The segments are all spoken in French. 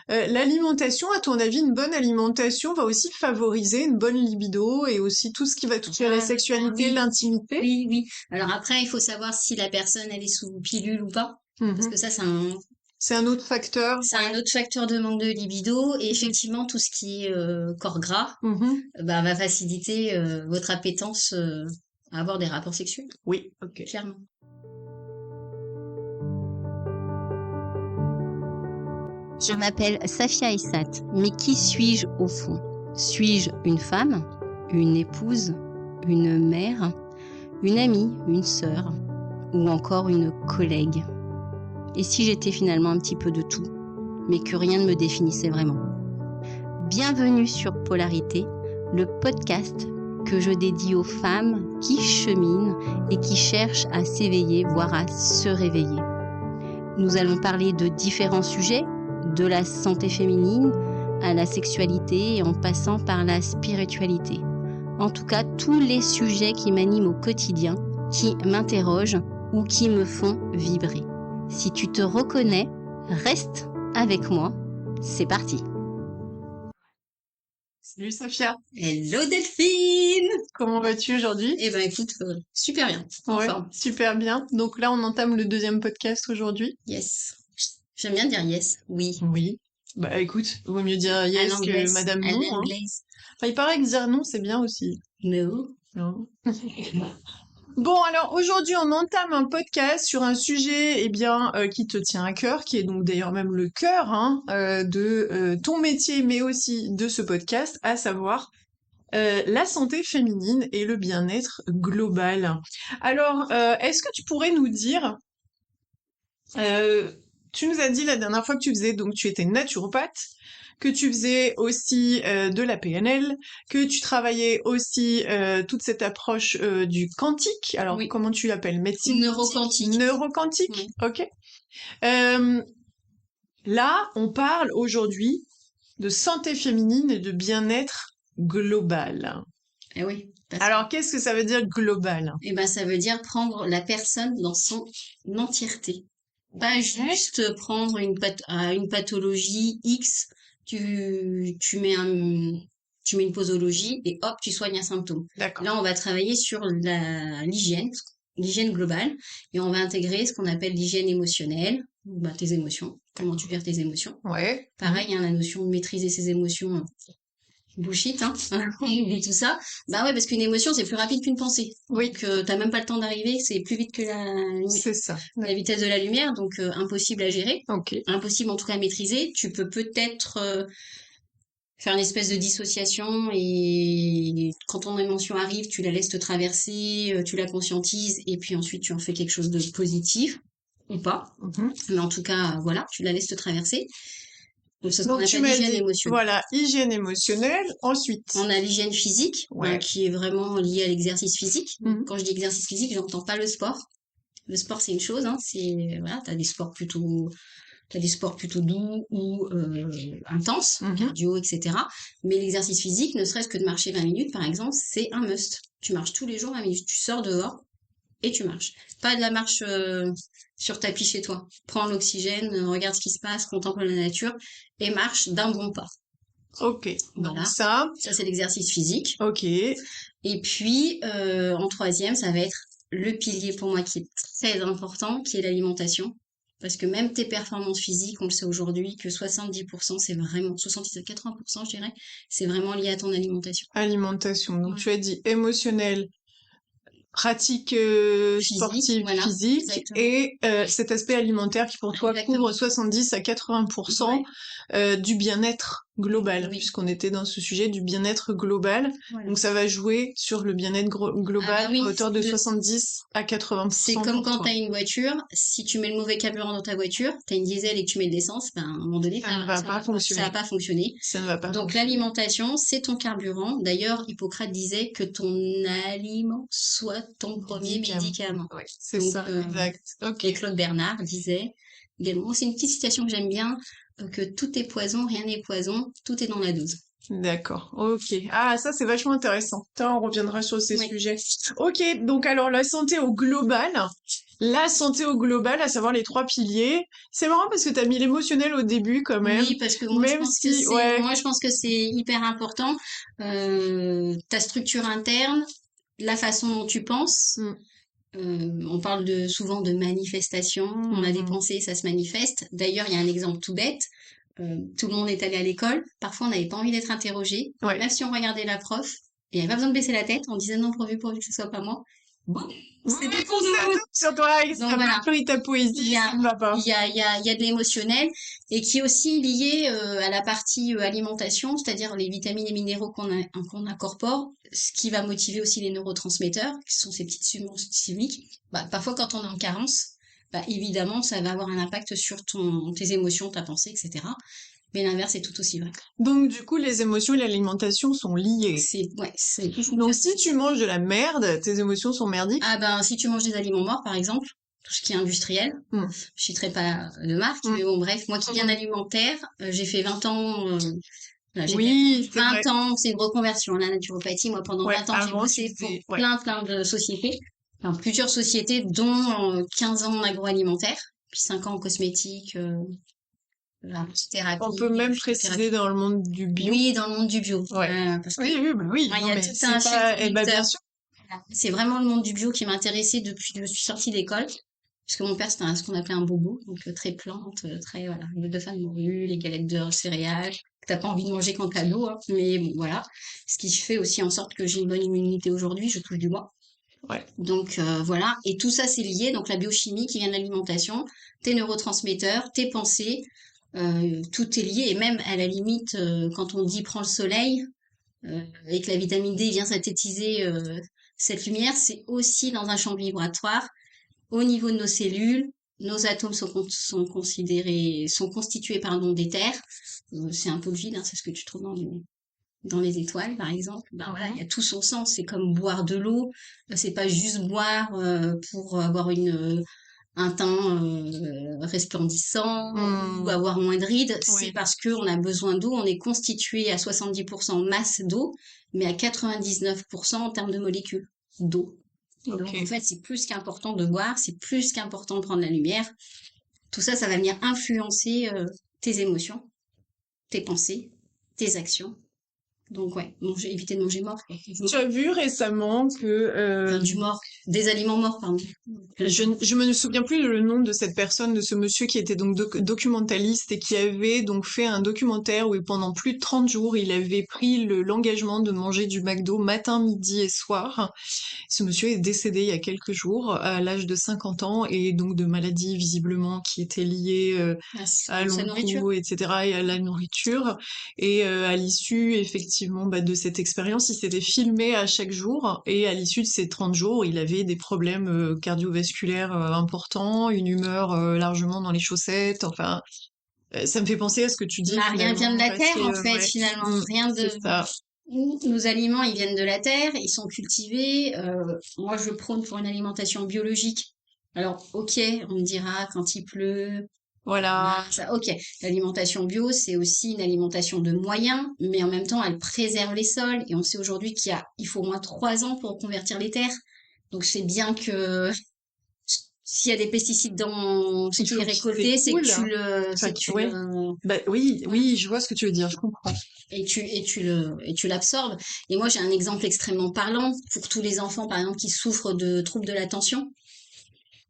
L'alimentation, à ton avis, une bonne alimentation va aussi favoriser une bonne libido et aussi tout ce qui va toucher à la sexualité, oui, l'intimité? oui, oui. Alors après, il faut savoir si la personne, elle est sous pilule ou pas. Parce que Mhm. ça, C'est un autre facteur. c'est un autre facteur de manque de libido. Et Mhm. effectivement, tout ce qui est corps gras, Mhm. bah, va faciliter votre appétence à avoir des rapports sexuels, Oui, ok. clairement. Je m'appelle Safia Essat, mais qui suis-je au fond? Suis-je une femme, une épouse, une mère, une amie, une sœur ou encore une collègue? Et si j'étais finalement un petit peu de tout, mais que rien ne me définissait vraiment? Bienvenue sur Polarité, le podcast que je dédie aux femmes qui cheminent et qui cherchent à s'éveiller, voire à se réveiller. Nous allons parler de différents sujets, de la santé féminine à la sexualité et en passant par la spiritualité. En tout cas, tous les sujets qui m'animent au quotidien, qui m'interrogent ou qui me font vibrer. Si tu te reconnais, reste avec moi. C'est parti. Salut Safia, Hello Delphine. comment vas-tu aujourd'hui? Eh ben écoute, super bien, en Ouais, forme. super bien. Donc là, on entame le deuxième podcast aujourd'hui. Yes. J'aime bien dire yes, oui. Oui. Bah écoute, vaut mieux dire À yes que l'anglaise, madame à non, hein. l'anglaise. Enfin, il paraît que dire non, c'est bien aussi. No. Non. Bon, alors aujourd'hui, on entame un podcast sur un sujet, eh bien, qui te tient à cœur, qui est donc d'ailleurs même le cœur hein, de ton métier, mais aussi de ce podcast, à savoir la santé féminine et le bien-être global. Alors, est-ce que tu pourrais nous dire, euh, tu nous as dit la dernière fois que tu faisais, donc tu étais naturopathe, que tu faisais aussi de la PNL, que tu travaillais aussi toute cette approche du quantique. Alors, Oui. comment tu l'appelles? Médecine quantique? Neuroquantique. Neuroquantique? Oui. Ok. Euh, Là, on parle aujourd'hui de santé féminine et de bien-être global. Eh oui. Alors, qu'est-ce que ça veut dire global? Eh ben, ça veut dire prendre la personne dans son entièreté. Pas juste prendre une pathologie X, tu mets une posologie et hop, tu soignes un symptôme. D'accord. Là, on va travailler sur l'hygiène globale et on va intégrer ce qu'on appelle l'hygiène émotionnelle, bah, tes émotions, comment tu gères tes émotions. Ouais. Pareil, hein, la notion de maîtriser ses émotions, bullshit, hein, on oublie tout ça. Bah ouais, parce qu'une émotion, c'est plus rapide qu'une pensée. Oui, Donc, t'as même pas le temps d'arriver, c'est plus vite que c'est ça. la vitesse de la lumière, donc impossible à gérer, Ok. impossible en tout cas à maîtriser. Tu peux peut-être faire une espèce de dissociation et quand ton émotion arrive, tu la laisses te traverser, tu la conscientises et puis ensuite tu en fais quelque chose de positif ou pas. Mhm. Mais en tout cas, voilà, tu la laisses te traverser. Donc c'est ce qu'on Donc, tu appelle m'as l'hygiène dit, émotionnelle. voilà, hygiène émotionnelle. Ensuite, On a l'hygiène physique, hein, ouais. qui est vraiment liée à l'exercice physique. Mhm. Quand je dis exercice physique, j'entends pas le sport. Le sport, c'est une chose, hein, c'est voilà, t'as des sports plutôt doux ou intenses, Mhm. cardio, etc. Mais l'exercice physique, ne serait-ce que de marcher 20 minutes, par exemple, c'est un must. Tu marches tous les jours 20 minutes. Tu sors dehors et tu marches. Pas de la marche sur tapis chez toi. Prends l'oxygène, regarde ce qui se passe, contemple la nature et marche d'un bon pas. Ok. Voilà. Donc ça, Ça, c'est l'exercice physique. ok. Et puis, en troisième, ça va être le pilier pour moi qui est très important, qui est l'alimentation. Parce que même tes performances physiques, on le sait aujourd'hui, que 70%, c'est vraiment, 70 à 80%, je dirais, c'est vraiment lié à ton alimentation. Alimentation. Donc, Ouais. tu as dit émotionnelle, pratique Physique, sportive, voilà, physique exactement. et cet aspect alimentaire qui pour toi Exactement. couvre 70 à 80% du bien-être global, Oui. puisqu'on était dans ce sujet du bien-être global. Voilà. Donc ça va jouer sur le bien-être global Ah bah oui, à hauteur de de- 70 à c'est 80% comme pour quand toi. t'as une voiture, si tu mets le mauvais carburant dans ta voiture, t'as une diesel et que tu mets de l'essence, ben, à un moment donné, Ça ne va pas ça fonctionner. va pas fonctionner. Ça ne va pas Donc fonctionner. l'alimentation, c'est ton carburant. D'ailleurs, Hippocrate disait que ton aliment soit ton premier médicament. Oui, c'est Donc, ça, exact. Ok. et Claude Bernard disait également, c'est une petite citation que j'aime bien, que tout est poison, rien n'est poison, tout est dans la dose. D'accord, ok. Ah, ça c'est vachement intéressant. Putain, on reviendra sur ces Oui. sujets. Ok, donc alors la santé au global. La santé au global, à savoir les 3 piliers. C'est marrant parce que tu as mis l'émotionnel au début quand même, Oui, parce que même si ouais. moi je pense que c'est hyper important. Ta structure interne, la façon dont tu penses. Mmh. On parle souvent de manifestation. On a des Mmh. pensées, ça se manifeste. D'ailleurs, il y a un exemple tout bête. Tout le monde est allé à l'école. Parfois, on n'avait pas envie d'être interrogé. Ouais. Même si on regardait la prof, il n'y avait pas besoin de baisser la tête. On disait non, pourvu que ce soit pas moi. Bon, c'était pour Ça nous. tombe sur toi et Donc ça voilà. pris ta Il poésie, y ça a, ne va pas. il y a de l'émotionnel et qui est aussi lié à la partie alimentation, c'est-à-dire les vitamines et minéraux qu'on incorpore, ce qui va motiver aussi les neurotransmetteurs, qui sont ces petites substances chimiques. Bah, parfois, quand on est en carence, bah, évidemment, ça va avoir un impact sur tes émotions, ta pensée, etc. Mais l'inverse est tout aussi vrai. Donc du coup, les émotions et l'alimentation sont liées. C'est Donc si tu manges de la merde, tes émotions sont merdiques? Ah ben, si tu manges des aliments morts, par exemple, tout ce qui est industriel, Mmh. je citerai pas de marque, Mmh. mais bon, bref, moi qui viens Mmh. d'alimentaire, j'ai fait 20 ans, voilà, j'ai fait Oui, c'est 20 vrai. ans, c'est une reconversion, la naturopathie. Moi, pendant Ouais, 20 ans, j'ai avant tu bossé pour faisais ouais. plein de sociétés, enfin, plusieurs sociétés, dont 15 ans en agroalimentaire, puis 5 ans en cosmétique, la On peut thérapie, même préciser phytothérapie. dans le monde du bio. Oui, dans le monde du bio, Ouais. parce que Oui, oui, bah oui. il Non y a mais tout c'est un fil pas eh ben bien conducteur. sûr. Voilà. C'est vraiment le monde du bio qui m'intéressait depuis que je suis sortie d'école. Parce que mon père, c'était ce qu'on appelait un bobo, donc très plante, très, voilà, le dauphin de morue, les galettes de céréales, que t'as pas envie de manger quand t'as l'eau, hein, mais bon, voilà. Ce qui fait aussi en sorte que j'ai une bonne immunité aujourd'hui, je touche du bois. Ouais. Donc voilà, et tout ça c'est lié, donc la biochimie qui vient de l'alimentation, tes neurotransmetteurs, tes pensées, tout est lié, et même à la limite, quand on dit prends le soleil, et que la vitamine D vient synthétiser cette lumière, c'est aussi dans un champ vibratoire au niveau de nos cellules, nos atomes sont constitués pardon, d'éther. C'est un peu le vide, hein, c'est ce que tu trouves dans les étoiles, par exemple. Ben voilà, il y a tout son sens. C'est comme boire de l'eau. C'est pas juste boire pour avoir un teint resplendissant ou Mmh. avoir moins de rides. C'est Oui. parce qu'on a besoin d'eau. On est constitué à 70% masse d'eau, mais à 99% en termes de molécules d'eau. Donc, en OK. fait, c'est plus qu'important de boire, c'est plus qu'important de prendre la lumière. Tout ça, ça va venir influencer tes émotions, tes pensées, tes actions. Donc, ouais, éviter de manger mort, quoi. Tu as vu récemment que Enfin, du mort, des aliments morts, pardon. je me souviens plus le nom de cette personne, de ce monsieur qui était donc documentaliste et qui avait donc fait un documentaire où pendant plus de 30 jours, il avait pris l'engagement de manger du McDo matin, midi et soir. Ce monsieur est décédé il y a quelques jours à l'âge de 50 ans et donc de maladies visiblement qui étaient liées à Sa long nourriture. cou, etc. et à la nourriture. Et à l'issue, effectivement, bah, de cette expérience, il s'était filmé à chaque jour. Et à l'issue de ces 30 jours, il avait des problèmes cardiovasculaires importants, une humeur largement dans les chaussettes. Enfin, ça me fait penser à ce que tu dis Bah, rien vient de finalement, la parce terre, en que fait, ouais, finalement. Rien c'est de... ça. Nos aliments, ils viennent de la terre, ils sont cultivés. Moi, je prône pour une alimentation biologique. Alors, ok, on me dira quand il pleut, Voilà. ça, ok. L'alimentation bio, c'est aussi une alimentation de moyens, mais en même temps, elle préserve les sols. Et on sait aujourd'hui il faut au moins 3 ans pour convertir les terres. Donc, c'est bien que s'il y a des pesticides dans ce Il qui est faut qu'il récolté, s'écoule. c'est que tu Ouais. le, Bah oui, voilà, oui, je vois ce que tu veux dire, je comprends. et tu l'absorbes. Et moi, j'ai un exemple extrêmement parlant pour tous les enfants, par exemple, qui souffrent de troubles de l'attention.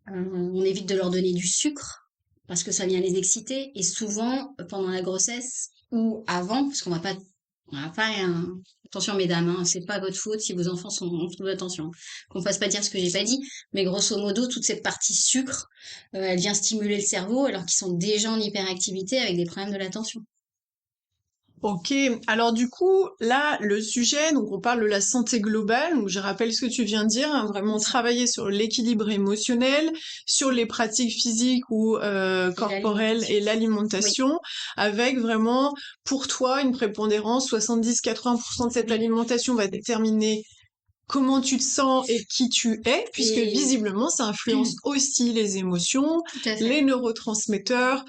On évite de leur donner du sucre parce que ça vient les exciter. Et souvent, pendant la grossesse ou avant, parce on va pas, attention mesdames, hein, c'est pas votre faute si vos enfants sont en trouble d'attention. Qu'on fasse pas dire ce que j'ai pas dit, mais grosso modo, toute cette partie sucre, elle vient stimuler le cerveau alors qu'ils sont déjà en hyperactivité avec des problèmes de l'attention. Ok, alors du coup, là, le sujet, donc on parle de la santé globale, donc je rappelle ce que tu viens de dire, hein, vraiment travailler sur l'équilibre émotionnel, sur les pratiques physiques ou Et corporelles l'alimentation. et Oui, l'alimentation, avec vraiment, pour toi, une prépondérance, 70-80% de cette oui, alimentation va déterminer comment tu te sens et qui tu es, puisque Et visiblement, ça influence aussi les émotions, tout à fait. les neurotransmetteurs,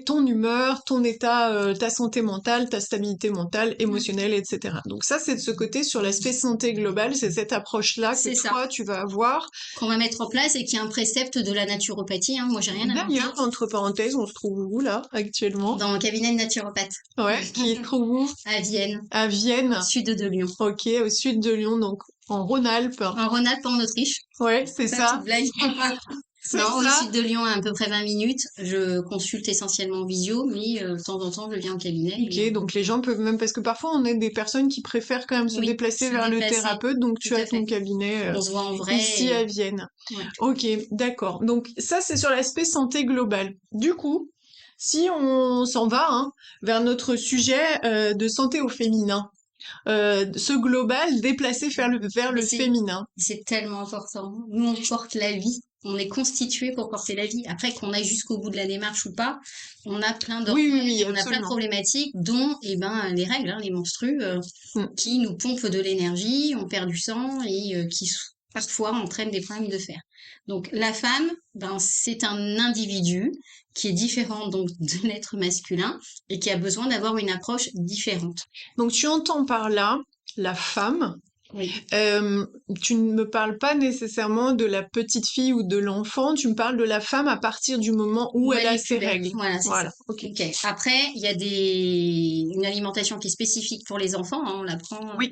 ton humeur, ton état, ta santé mentale, ta stabilité mentale, émotionnelle, etc. Donc ça, c'est de ce côté sur l'aspect santé globale, c'est cette approche-là que C'est ça. toi, tu vas avoir. Qu'on va mettre en place et qui est un précepte de la naturopathie, hein. Moi, j'ai rien inventé. D'ailleurs, entre parenthèses, on se trouve où là, actuellement? Dans un cabinet de naturopathe. Ouais, qui se trouve où? À Vienne, À Vienne. sud de Lyon. Ok, au sud de Lyon, donc en Rhône-Alpes. En Rhône-Alpes, en Autriche. Ouais, c'est Pas ça. toute blague. C'est Non, au ça. sud de Lyon, à peu près 20 minutes. Je consulte essentiellement en visio, mais de temps en temps, je viens au cabinet. Ok, donc les gens peuvent même, parce que parfois on est des personnes qui préfèrent quand même se Oui, déplacer se vers le déplacer, thérapeute, donc tu tout as à ton fait. cabinet On se voit en vrai. ici à Vienne. Ouais. Ok, d'accord. Donc ça c'est sur l'aspect santé globale. Du coup, si on s'en va vers notre sujet de santé au féminin, ce global déplacé vers Mais le féminin. c'est tellement important. Nous, on porte la vie. On est constitué pour porter la vie. Après qu'on aille jusqu'au bout de la démarche ou pas, on a plein Oui, oui, d'hormones oui, et on a plein de absolument. problématiques, dont les règles, hein, les menstrues, Mm. qui nous pompent de l'énergie, on perd du sang et parfois entraînent des problèmes de fer. Donc la femme, c'est un individu qui est différent donc de l'être masculin et qui a besoin d'avoir une approche différente. Donc tu entends par là la femme. Oui. Tu ne me parles pas nécessairement de la petite fille ou de l'enfant, tu me parles de la femme à partir du moment où elle a ses règles. Voilà, c'est Voilà, ça. ok. Ok. Après, il y a une alimentation qui est spécifique pour les enfants, hein, on l'apprend, Oui,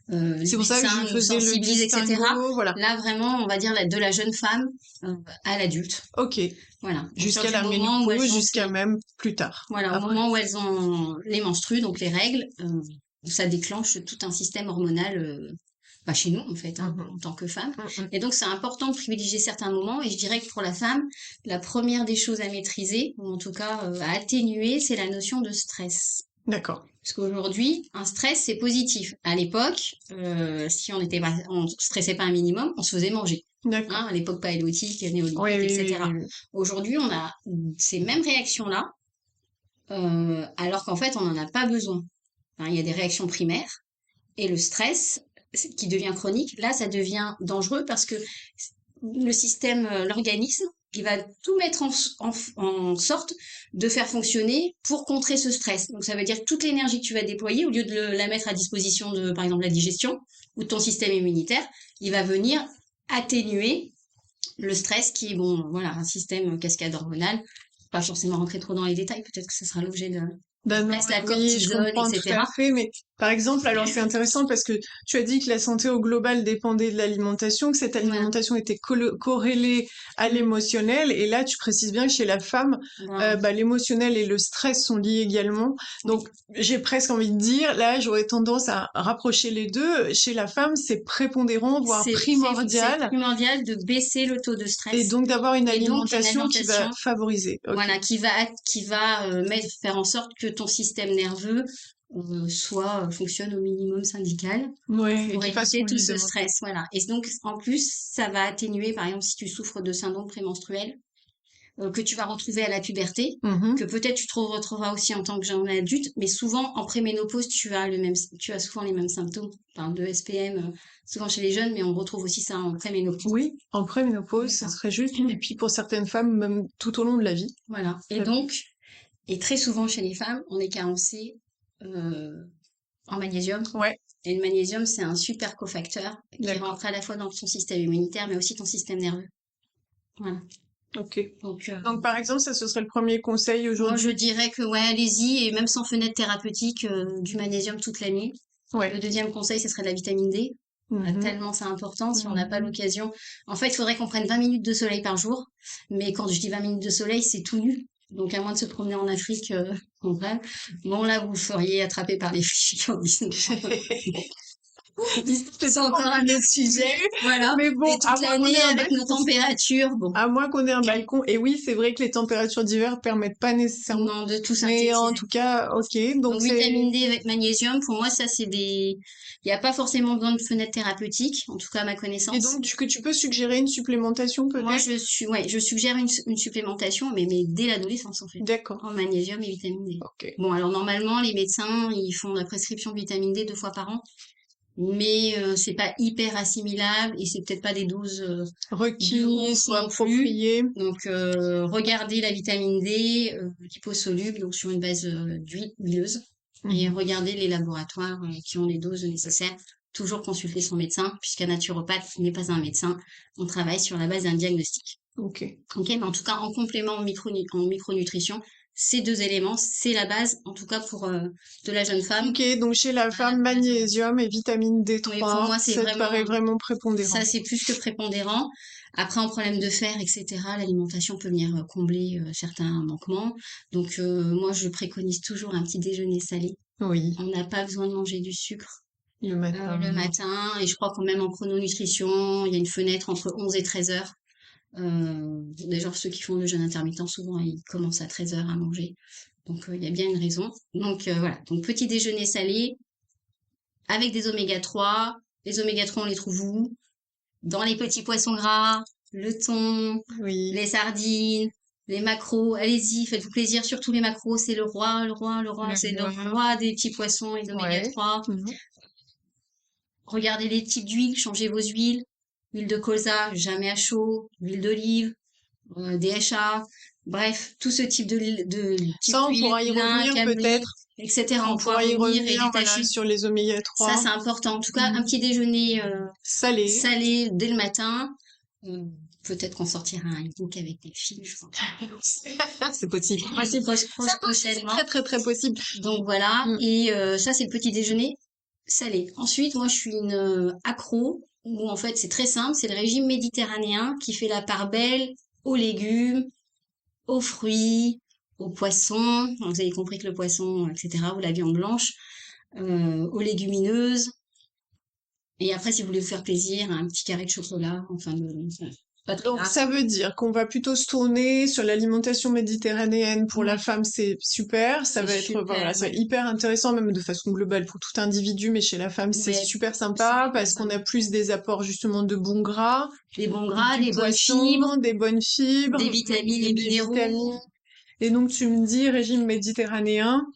les c'est pour ça que médecins je nous faisais le sensibilisent, etc. distinguo, voilà. Là, vraiment, on va dire de la jeune femme à l'adulte. Ok, Voilà. À partir jusqu'à du la moment où elles ménopause, ont jusqu'à même plus tard. voilà, au Après. moment où elles ont les menstrues, donc les règles, ça déclenche tout un système hormonal, chez nous en fait, hein, Mhm. en tant que femme. Mhm. Et donc c'est important de privilégier certains moments. Et je dirais que pour la femme, la première des choses à maîtriser, ou en tout cas à atténuer, c'est la notion de stress. D'accord. Parce qu'aujourd'hui, un stress c'est positif. À l'époque, si on stressait pas un minimum, on se faisait manger. D'accord. Hein, à l'époque paléolithique, néolithique, Oui, oui, oui, etc. oui, oui. Aujourd'hui, on a ces mêmes réactions-là, alors qu'en fait, on n'en a pas besoin. Hein, il y a des réactions primaires et le stress qui devient chronique, là, ça devient dangereux parce que le système, l'organisme, il va tout mettre en sorte de faire fonctionner pour contrer ce stress. Donc, ça veut dire que toute l'énergie que tu vas déployer, au lieu de la mettre à disposition de, par exemple, la digestion ou de ton système immunitaire, il va venir atténuer le stress qui est, bon, voilà, un système cascade hormonale. Pas forcément rentrer trop dans les détails, peut-être que ce sera l'objet de Ben non, stress, la oui, je cortisone, comprends tout à etc. fait, mais par exemple, alors c'est intéressant parce que tu as dit que la santé au global dépendait de l'alimentation, que cette Voilà. alimentation était corrélée à l'émotionnel, et là tu précises bien que chez la femme, Voilà. l'émotionnel et le stress sont liés également. Donc j'ai presque envie de dire, là j'aurais tendance à rapprocher les deux. Chez la femme, c'est prépondérant, voire C'est primordial, primordial de baisser le taux de et stress donc d'avoir une et donc une alimentation qui va alimentation, favoriser. Ok. voilà, qui va faire en sorte que ton système nerveux fonctionne au minimum syndical Ouais, et pour qui fasse éviter son tout lit ce de stress, voilà. Et donc en plus, ça va atténuer, par exemple, si tu souffres de syndrome prémenstruel, que tu vas retrouver à la puberté, Mhm. que peut-être tu te retrouveras aussi en tant que jeune adulte, mais souvent en préménopause, tu as souvent les mêmes symptômes. On parle de SPM, souvent chez les jeunes, mais on retrouve aussi ça en préménopause. Oui, en préménopause, ça D'accord. serait juste. Et puis pour certaines femmes, même tout au long de la vie. Voilà. Et Euh, donc, et très souvent chez les femmes, on est carencé en magnésium. Ouais, Et le magnésium, c'est un super cofacteur qui d'accord. rentre à la fois dans ton système immunitaire, mais aussi ton système nerveux. Voilà. Ok. Donc, Donc par exemple, ça, ce serait le premier conseil moi, aujourd'hui. je dirais que, ouais, allez-y, et même sans fenêtre thérapeutique, du magnésium toute la nuit. Ouais. Le deuxième conseil, ce serait de la vitamine D. Mhm. Tellement c'est important, si on n'a pas Mhm. l'occasion. En fait, il faudrait qu'on prenne 20 minutes de soleil par jour. Mais quand je dis 20 minutes de soleil, c'est tout nu. Donc, à moins de se promener en Afrique, en vrai. Bon, là, vous feriez attraper par les fichiers en disant. C'est encore un autre sujet. Voilà. Mais bon, Et à toute moins qu'on l'année, ait un avec nos balcon. températures, bon. À moins qu'on ait un balcon. Et oui, c'est vrai que les températures d'hiver permettent pas nécessairement. Non, de tout Mais en synthétiser. tout cas, ok. Donc Donc, c'est. vitamine D avec magnésium, pour moi, ça, il n'y a pas forcément besoin de fenêtre thérapeutique, en tout cas à ma Et connaissance. donc que tu peux suggérer une supplémentation Moi, peut-être? je suggère une supplémentation, mais dès l'adolescence, en fait, D'accord. en magnésium et vitamine D. Ok. Bon, alors normalement, les médecins, ils font la prescription de vitamine D 2 fois par an. mais c'est pas hyper assimilable et c'est peut-être pas des doses de Requis, ouf soit non plus. approprié. Donc, regardez la vitamine D liposoluble, donc sur une base d'huile huileuse, et Mhm. regardez les laboratoires qui ont les doses nécessaires. Toujours consulter son médecin, puisqu'un naturopathe n'est pas un médecin. On travaille sur la base d'un diagnostic. Ok. Ok, mais en tout cas, en complément en micronutrition, ces deux éléments, c'est la base, en tout cas pour de la jeune femme. Ok, donc chez la Voilà, femme, de la jeune. magnésium et vitamine Oui, pour D3, moi, c'est ça te paraît vraiment, vraiment ça, prépondérant. c'est plus que prépondérant. Après, en problème de fer, etc., l'alimentation peut venir combler certains manquements. Donc, moi, je préconise toujours un petit déjeuner salé. Oui, On n'a pas besoin de manger du sucre le le matin. matin. Et je crois quand même en chrononutrition, il y a une fenêtre entre 11 et 13 heures. D'ailleurs, ceux qui font le jeûne intermittent, souvent, ils commencent à 13 heures à manger. Donc, il y a bien une raison. Donc, voilà. Donc, petit déjeuner salé avec des oméga 3. Les oméga 3, on les trouve où? Dans les petits poissons gras, le thon, Oui. les sardines, les maquereaux. Allez-y, faites-vous plaisir. Surtout les maquereaux, c'est le roi, le roi, le roi. Le C'est le noir. roi des petits poissons et d'oméga Ouais. 3. Mhm. Regardez les types d'huiles, changez vos huiles. Huile de colza, jamais à chaud. Huile d'olive, DHA. Bref, tout ce type de type Ça, on d'huile, pourra y lin, revenir camry, peut-être. etc. On On pourra pourra y revenir et revenir, voilà, détacher. sur les oméga Ça, 3. c'est important. En tout cas, un Mhm. petit déjeuner Salé. salé dès le matin. Euh, Peut-être qu'on sortira un e-book avec des films, je pense. C'est possible. C'est Prochainement. très, très, très possible. Donc voilà. Mm. Et ça, c'est le petit déjeuner salé. Ensuite, moi, je suis une accro, où en fait, c'est très simple. C'est le régime méditerranéen qui fait la part belle aux légumes, aux fruits, aux poissons. Donc, vous avez compris que le poisson, etc., ou la viande blanche, aux légumineuses. Et après, si vous voulez vous faire plaisir, un petit carré de chocolat, enfin, pas très Donc, grave. ça veut dire qu'on va plutôt se tourner sur l'alimentation méditerranéenne. Pour la Oui, femme, c'est super. Ça c'est va être, voilà, super, c'est ouais. hyper intéressant, même de façon globale pour tout individu, mais chez la femme, c'est Ouais, super c'est sympa hyper parce qu'on a sympa. plus des apports, justement, de bons gras, Des bons gras, du des bonnes fibres, poisson, des bonnes des fibres, vitamines et des minéraux. vitamines. Et donc, tu me dis régime méditerranéen,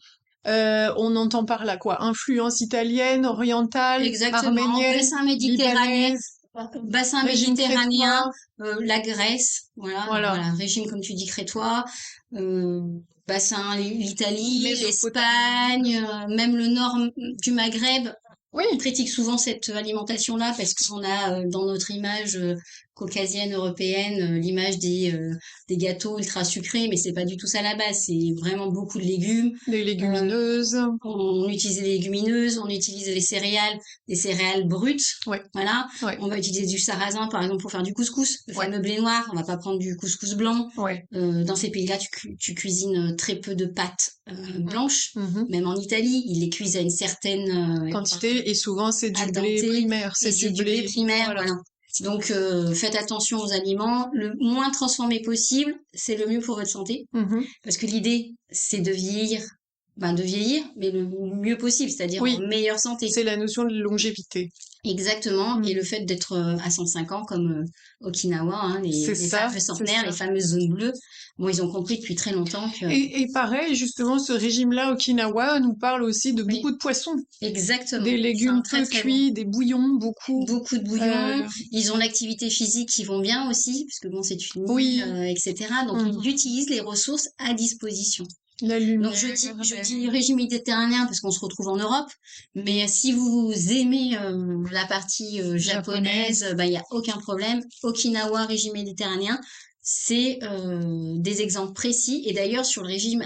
on entend par là quoi? Influence italienne, orientale, Exactement. arménienne, libanaise, Bassin régime méditerranéen, crétois, la Grèce, voilà, donc voilà, voilà, régime comme tu dis crétois, euh, bassin l'Italie, Mésopotamie. l'Espagne, même le nord du Maghreb. On Oui, critique souvent cette alimentation-là parce qu'on a dans notre image caucasienne, européenne, l'image des gâteaux ultra sucrés, mais c'est pas du tout ça à la base. C'est vraiment beaucoup de légumes. des Euh, légumineuses. on utilise les légumineuses, on utilise les céréales, des céréales brutes. Ouais, Voilà. ouais, On va utiliser du sarrasin, par exemple, pour faire du couscous, le ouais, fameux blé noir. On va pas prendre du couscous blanc. ouais. Dans ces pays-là, tu cuisines très peu de pâtes Mm. blanches. Mhm. Même en Italie, ils les cuisent à une certaine Quantité, et souvent c'est du al blé dente primaire, et c'est c'est du du blé blé, primaire, voilà. voilà. Donc faites attention aux aliments, le moins transformé possible, c'est le mieux pour votre santé, Mhm. parce que l'idée c'est de vieillir, mais le mieux possible, c'est-à-dire en Oui, meilleure santé. c'est la notion de longévité. Exactement, et Mm. le fait d'être à 105 ans comme Okinawa, hein, C'est les ça, fameux c'est centenaires, les ça. fameuses zones bleues, bon, ils ont compris depuis très longtemps que Et pareil, justement, ce régime-là, Okinawa, nous parle aussi de beaucoup oui, de poissons, exactement, des c'est un légumes très peu très bon. cuits, des bouillons, beaucoup. Beaucoup de bouillons, Euh, ils ont l'activité physique qui vont bien aussi, parce que bon, c'est une île, oui, etc. Donc, mhm. ils utilisent les ressources à disposition. La Donc, lumière, je dis régime méditerranéen parce qu'on se retrouve en Europe, mais si vous aimez la partie japonaise, japonaise. bah, il n'y a aucun problème. Okinawa, régime méditerranéen, c'est des exemples précis. Et d'ailleurs, sur le régime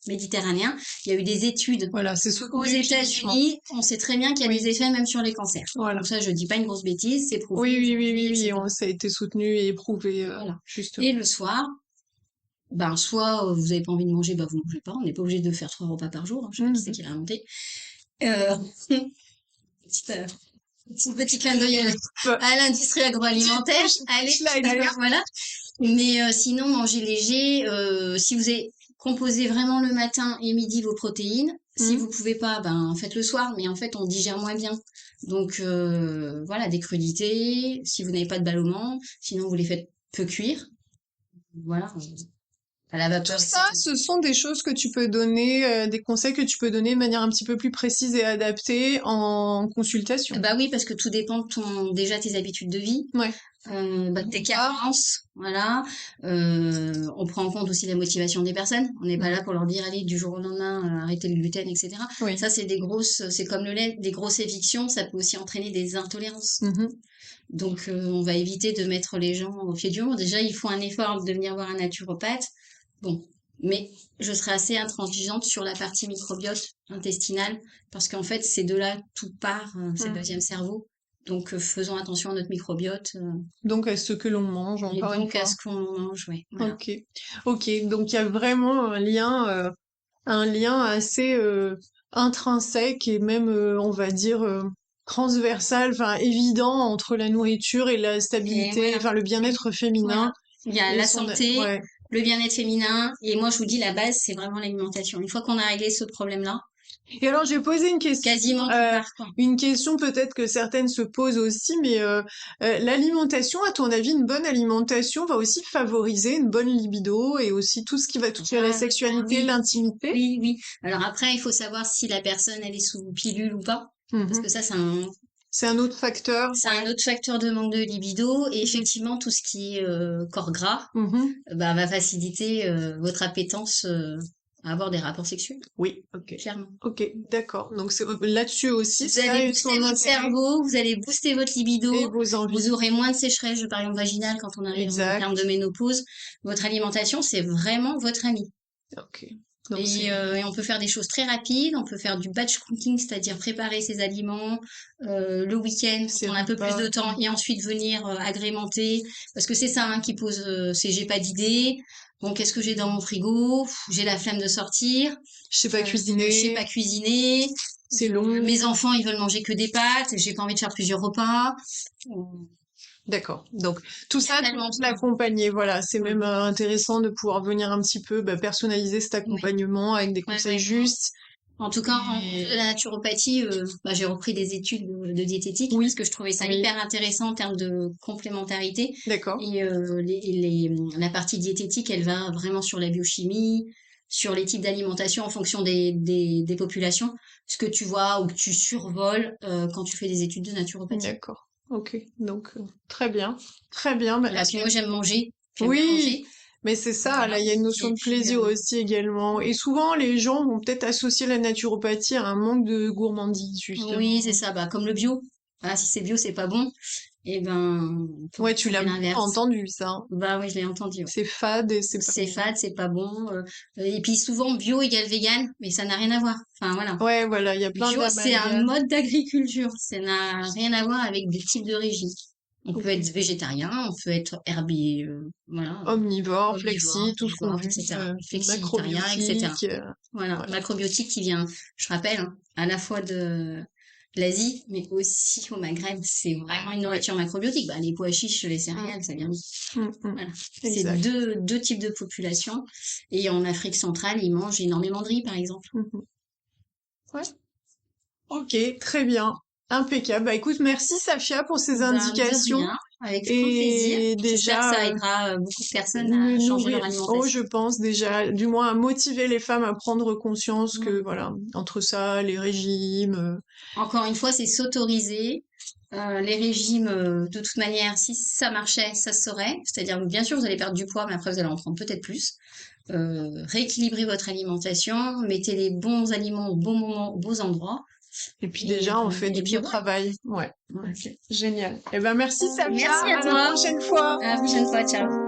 méditerranéen, il y a eu des études Voilà, c'est aux soutenu cliniquement. États-Unis, on sait très bien qu'il y a des Oui, effets même sur les cancers. voilà. Donc ça, je dis pas une grosse bêtise, c'est Oui, prouvé oui, oui, oui, aujourd'hui, oui, etc. ça a été soutenu et éprouvé, Voilà. Et justement. le soir, ben soit vous avez pas envie de manger, bah vous mangez pas. On n'est pas obligé de faire 3 repas par jour. Hein, je sais pas qui c'est Mhm. qui l'a inventé. Euh, petit clin d'œil Bah, à l'industrie agroalimentaire. Allez, punchline. voilà. Mais sinon, manger léger. Si vous avez composé vraiment le matin et midi vos protéines, si Mhm. vous pouvez pas, ben faites le soir. Mais en fait, on digère moins bien. Donc voilà, des crudités. Si vous n'avez pas de ballonnement, sinon vous les faites peu cuire. Voilà. à la Tout vapeur, ça, etc. ce sont des choses que tu peux donner, des conseils que tu peux donner de manière un petit peu plus précise et adaptée en consultation. Bah oui, parce que tout dépend de déjà tes habitudes de vie, Ouais. tes carences, voilà. On prend en compte aussi la motivation des personnes. On n'est pas là pour leur dire, allez, du jour au lendemain, arrêtez le gluten, etc. Oui. Ça, c'est comme le lait, des grosses évictions, ça peut aussi entraîner des intolérances. Mhm. Donc, on va éviter de mettre les gens au pied du mur. Déjà, il faut un effort de venir voir un naturopathe. Bon, mais je serai assez intransigeante sur la partie microbiote intestinale parce qu'en fait, c'est de là tout part, c'est le deuxième cerveau. Donc, faisons attention à notre microbiote Donc, à ce que l'on mange, et encore une donc à fois. ce qu'on mange, ouais, voilà. Ok. Ok. Donc, il y a vraiment un lien assez intrinsèque et même, on va dire, transversal, enfin, évident entre la nourriture et la Et stabilité, voilà, enfin, le bien-être féminin voilà. Il y a et la son, santé, ouais. le bien-être féminin, et moi, je vous dis, la base, c'est vraiment l'alimentation. Une fois qu'on a réglé ce problème-là, Et alors, j'ai posé quasiment tout part, quoi. une question peut-être que certaines se posent aussi, mais l'alimentation, à ton avis, une bonne alimentation va aussi favoriser une bonne libido et aussi tout ce qui va toucher à la sexualité, Oui, l'intimité? oui, oui. Alors après, il faut savoir si la personne, elle est sous pilule ou pas. Parce que Mhm. ça, C'est un autre facteur. c'est un Ouais. autre facteur de manque de libido. Et Mhm. effectivement, tout ce qui est corps gras, Mhm. bah, va faciliter votre appétence à avoir des rapports sexuels, Oui, ok. clairement. Ok, d'accord. Donc c'est là-dessus aussi, Vous ça allez a booster son votre intérêt cerveau, vous allez booster votre et libido, vos vous envies. aurez moins de sécheresse, par exemple vaginale, quand on arrive en termes Exact. de ménopause. Votre alimentation, c'est vraiment votre ami. Ok. Donc c'est Et on peut faire des choses très rapides, on peut faire du batch cooking, c'est-à-dire préparer ses aliments le week-end ces quand on a un peu plus repas. de temps et ensuite venir agrémenter. Parce que c'est ça hein, qui pose, c'est j'ai pas d'idée. Bon, qu'est-ce que j'ai dans mon frigo? Pff, j'ai la flemme de sortir. Je sais pas Je sais cuisiner, pas cuisiner. c'est long. Mes enfants, ils veulent manger que des pâtes. J'ai pas envie de faire plusieurs repas. D'accord. Donc tout Il y a ça, tu tellement peux de choses. l'accompagner. Voilà, c'est Ouais, même intéressant de pouvoir venir un petit peu personnaliser cet ouais, accompagnement avec des ouais, conseils ouais. justes. En tout cas, Et... la naturopathie, bah, j'ai repris des études de diététique parce Oui, que je trouvais ça oui, hyper intéressant en termes de complémentarité. d'accord. Et la partie diététique, elle va vraiment sur la biochimie, sur les types d'alimentation en fonction des populations, ce que tu vois ou que tu survoles quand tu fais des études de naturopathie. D'accord. Ok. Donc très bien, très bien. Bah, Voilà, puis moi, j'aime manger, j'aime bien oui, manger. mais c'est ça, là, Voilà. il y a une notion Et de puis, plaisir aussi également. Et souvent, les gens vont peut-être associer la naturopathie à un manque de gourmandise, oui, c'est justement. ça, bah, comme le bio. Voilà, si c'est bio, c'est pas bon. Et ben, faut Ouais, tu l'as trouver beaucoup l'inverse. entendu, ça, hein. Bah oui, je l'ai entendu, ouais. C'est fade et c'est pas C'est bon. fade, c'est pas bon. Et puis souvent, bio égale vegan, mais ça n'a rien à voir. Enfin voilà. Ouais, voilà, il y a plein Bio, c'est un d'amalgames. mode d'agriculture. Ça n'a rien à voir avec des types de régimes. On peut Ok. être végétarien, on peut être herbivore, voilà, Omnivore, omnivore, flexi, tout ce qu'on herbivore, veut, etc. Flexitarien, etc. macrobiotique, Voilà, voilà. macrobiotique qui vient, je rappelle, hein, à la fois de l'Asie, mais aussi au Maghreb. C'est vraiment une Ouais. nourriture macrobiotique. Bah, les pois chiches, les Mm, céréales, ça vient. mm. Voilà. C'est Exact. deux types de population. Et en Afrique centrale, ils mangent énormément de riz, par exemple. Mhm. Ouais. Ok, très bien. Impeccable. Bah écoute, merci Safia pour ces Ben, de indications. rien, avec grand plaisir. Et J'espère que ça déjà, aidera beaucoup de personnes me à changer nourrir. leur Oh, alimentation. je pense déjà, du moins à motiver les femmes à prendre conscience Mm. que, voilà, entre ça, les régimes, Encore une fois, c'est s'autoriser. Les régimes, de toute manière, si ça marchait, ça se saurait. C'est-à-dire, bien sûr, vous allez perdre du poids, mais après, vous allez en prendre peut-être plus. Rééquilibrez votre alimentation, mettez les bons aliments au bon moment, aux bons endroits. et puis déjà, on fait Et du puis beau voilà. travail. Ouais. Ok. Génial. Eh ben, merci Safia. Merci à À la toi. prochaine fois. À la prochaine fois. Ciao.